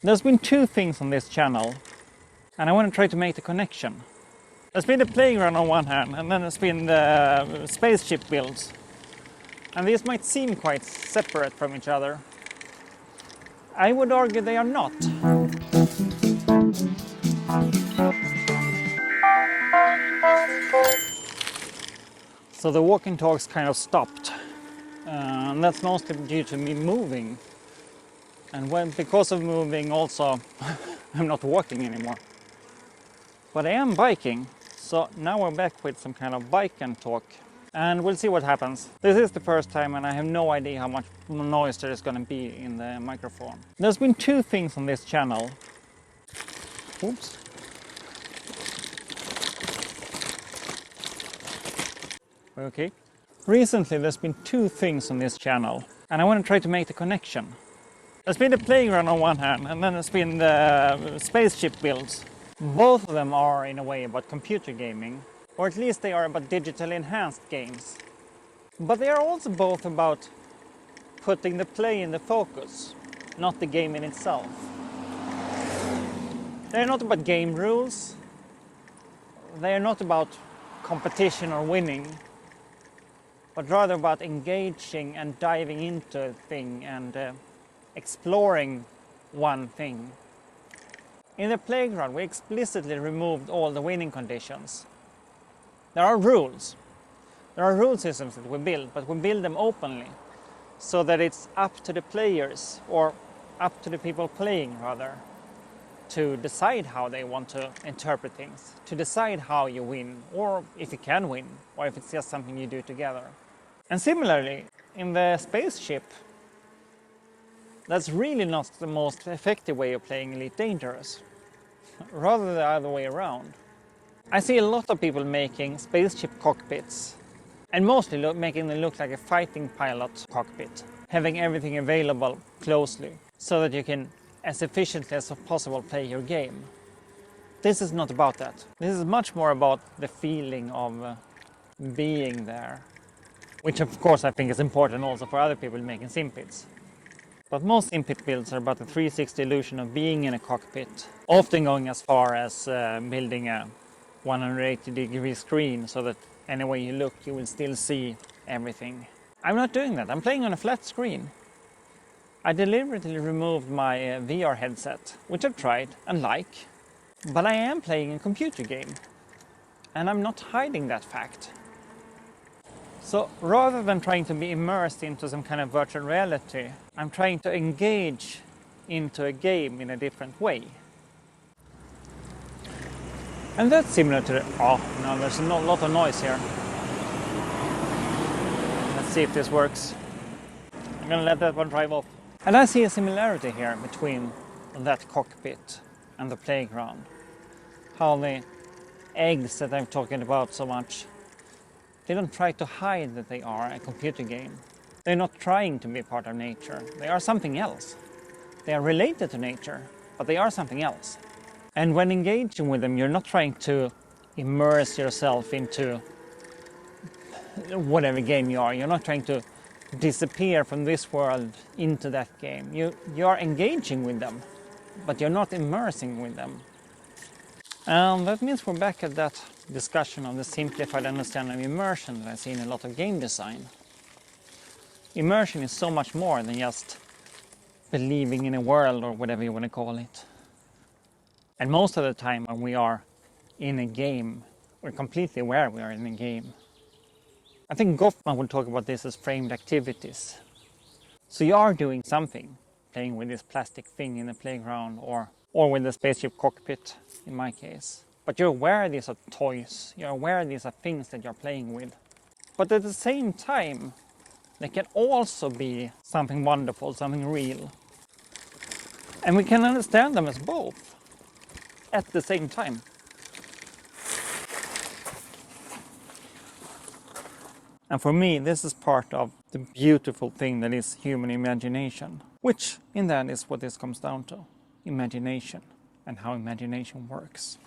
There's been two things on this channel, and I want to try to make the connection. There's been the playground on one hand, and then there's been the spaceship builds. And these might seem quite separate from each other. I would argue they are not. So the walking talks kind of stopped. And that's mostly due to me moving. And because of moving also, I'm not walking anymore. But I am biking. So now we're back with some kind of bike and talk. And we'll see what happens. This is the first time and I have no idea how much noise there is going to be in the microphone. There's been two things on this channel. Oops. Okay. Recently there's been two things on this channel and I want to try to make the connection. There's been the playground on one hand and then there's been the spaceship builds. Both of them are in a way about computer gaming, or at least they are about digitally enhanced games. But they are also both about putting the play in the focus, not the game in itself. They're not about game rules. They are not about competition or winning, but rather about engaging and diving into a thing and exploring one thing. In the playground, we explicitly removed all the winning conditions. There are rules. There are rule systems that we build, but we build them openly so that it's up to the players, or up to the people playing rather, to decide how they want to interpret things, to decide how you win, or if you can win, or if it's just something you do together. And similarly, in the spaceship, that's really not the most effective way of playing Elite Dangerous, rather the other way around. I see a lot of people making spaceship cockpits, and mostly making them look like a fighting pilot cockpit, having everything available closely, so that you can, as efficiently as possible, play your game. This is not about that. This is much more about the feeling of being there, which of course I think is important also for other people making SimPits. But most simpit builds are about the 360 illusion of being in a cockpit, often going as far as building a 180-degree screen so that any way you look you will still see everything. I'm not doing that. I'm playing on a flat screen. I deliberately removed my VR headset, which I've tried and like, but I am playing a computer game, and I'm not hiding that fact. So rather than trying to be immersed into some kind of virtual reality, I'm trying to engage into a game in a different way. And that's similar to the... Oh, no, there's a lot of noise here. Let's see if this works. I'm gonna let that one drive off. And I see a similarity here between that cockpit and the playground. How the eggs that I'm talking about so much, they don't try to hide that they are a computer game. They're not trying to be part of nature. They are something else. They are related to nature, but they are something else. And when engaging with them, you're not trying to immerse yourself into whatever game you are. You're not trying to disappear from this world into that game. You are engaging with them, but you're not immersing with them. And that means we're back at that discussion of the simplified understanding of immersion that I see in a lot of game design. Immersion is so much more than just believing in a world or whatever you want to call it. And most of the time when we are in a game, we're completely aware we are in a game. I think Goffman would talk about this as framed activities. So you are doing something, playing with this plastic thing in the playground or with the spaceship cockpit in my case. But you're aware these are toys, you're aware these are things that you're playing with. But at the same time, they can also be something wonderful, something real. And we can understand them as both at the same time. And for me, this is part of the beautiful thing that is human imagination, which in the end is what this comes down to. Imagination and how imagination works.